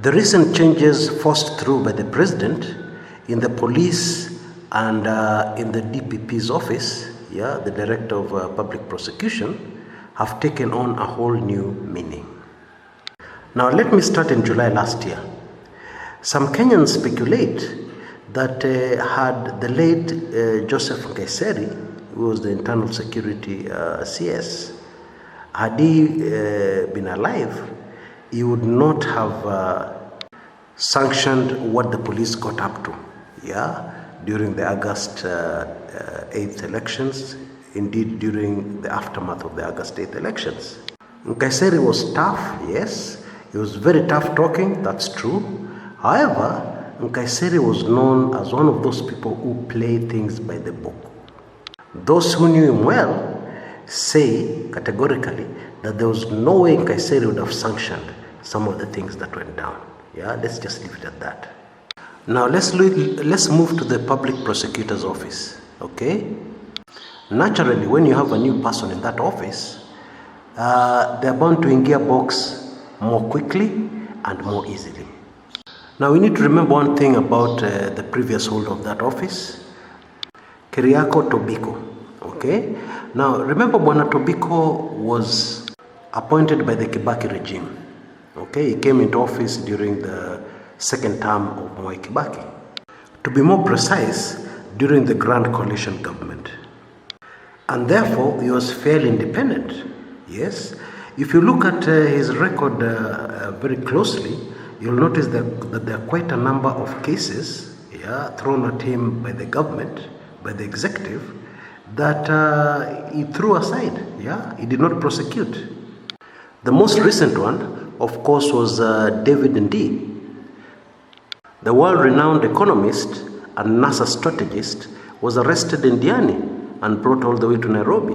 The recent changes forced through by the president in the police and in the DPP's office, the Director of Public Prosecution, have taken on a whole new meaning. Now let me start in July last year. Some Kenyans speculate that had the late Joseph Nkaissery, who was the Internal Security CS, had he been alive, he would not have sanctioned what the police got up to, during the August 8th elections, indeed during the aftermath of the August 8th elections. Nkaissery was tough, yes, he was very tough talking, that's true. However, Nkaissery was known as one of those people who play things by the book. Those who knew him well say categorically that there was no way Nkaissery would have sanctioned some of the things that went down. Let's just leave it at that. Now let's move to the public prosecutor's office. Okay? Naturally, when you have a new person in that office, they're bound to gearbox more quickly and more easily. Now we need to remember one thing about the previous holder of that office, Keriako Tobiko. Okay? Now remember, Bwana Tobiko was appointed by the Kibaki regime. Okay, he came into office during the second term of Mwai Kibaki. To be more precise, during the Grand Coalition government. And therefore, he was fairly independent. Yes. If you look at his record very closely, you'll notice that there are quite a number of cases thrown at him by the government, by the executive, that he threw aside. He did not prosecute. The most recent one, of course, was David Ndii. The world-renowned economist and NASA strategist was arrested in Diani and brought all the way to Nairobi.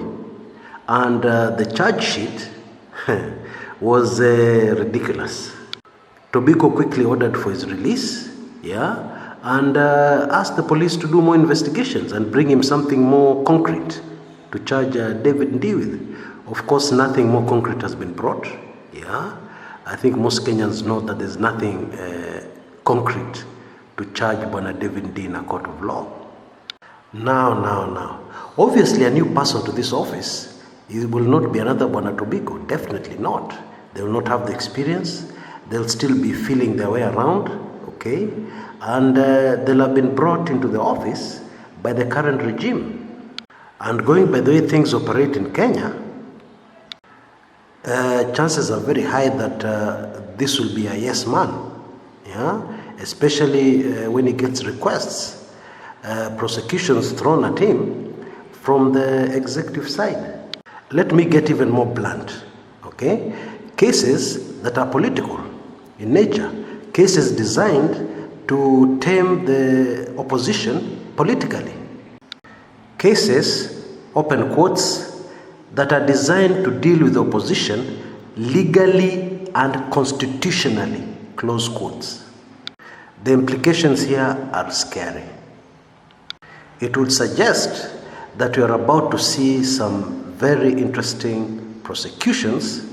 And the charge sheet was ridiculous. Tobiko quickly ordered for his release, and asked the police to do more investigations and bring him something more concrete to charge David Ndii with. Of course, nothing more concrete has been brought. I think most Kenyans know that there's nothing concrete to charge Bwana David Ndii in a court of law. Now. Obviously, a new person to this office, it will not be another Bwana Tobiko. Definitely not. They will not have the experience. They'll still be feeling their way around, okay? And they'll have been brought into the office by the current regime. And going by the way things operate in Kenya, chances are very high that this will be a yes man, especially when he gets requests, prosecutions thrown at him from the executive side. Let me get even more blunt, okay? Cases that are political in nature, cases designed to tame the opposition politically, cases, open quotes, that are designed to deal with the opposition legally and constitutionally, close quotes. The implications here are scary. It would suggest that we are about to see some very interesting prosecutions,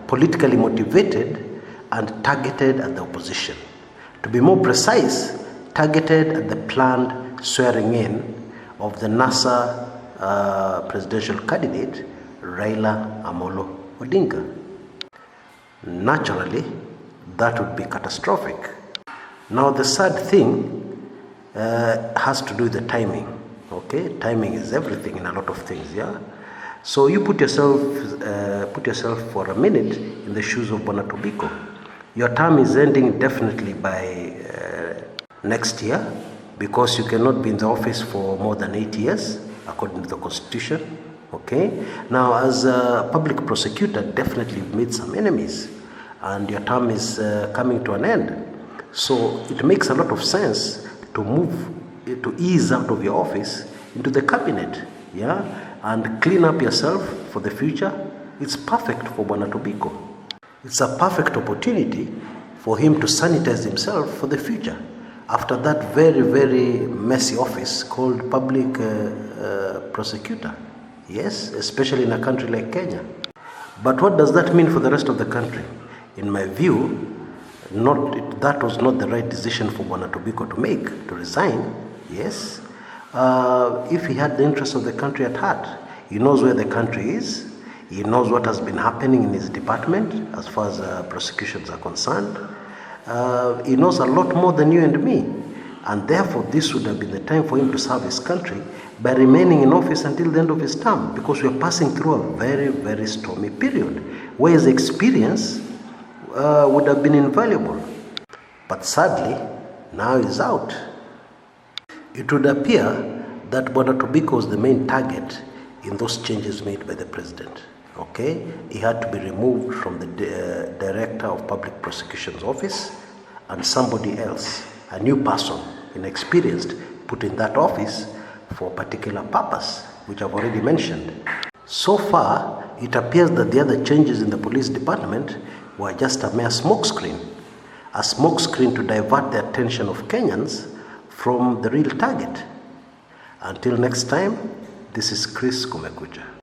politically motivated and targeted at the opposition. To be more precise, targeted at the planned swearing in of the NASA presidential candidate Raila Amolo Odinga. Naturally, that would be catastrophic. Now, the sad thing has to do with the timing. Okay, timing is everything in a lot of things. So you put yourself for a minute in the shoes of Bwana Tobiko. Your term is ending definitely by next year, because you cannot be in the office for more than 8 years. According to the Constitution, okay? Now, as a public prosecutor, definitely you've made some enemies. and your term is coming to an end. So it makes a lot of sense to ease out of your office into the cabinet, yeah, and clean up yourself for the future. It's perfect for Bwana Tobiko. It's a perfect opportunity for him to sanitize himself for the future after that very, very messy office called public prosecutor. Yes, especially in a country like Kenya. But what does that mean for the rest of the country? In my view, that was not the right decision for Bwana Tobiko to make, to resign. Yes, if he had the interests of the country at heart. He knows where the country is. He knows what has been happening in his department as far as prosecutions are concerned. He knows a lot more than you and me. And therefore, this would have been the time for him to serve his country by remaining in office until the end of his term, because we are passing through a very, very stormy period where his experience would have been invaluable. But sadly, now he's out. It would appear that Bwana Tobiko was the main target in those changes made by the president. Okay, he had to be removed from the director of public prosecution's office, and somebody else, a new person, inexperienced, put in that office for a particular purpose, which I've already mentioned. So far, it appears that the other changes in the police department were just a mere smokescreen to divert the attention of Kenyans from the real target. Until next time, this is Chris Kumekucha.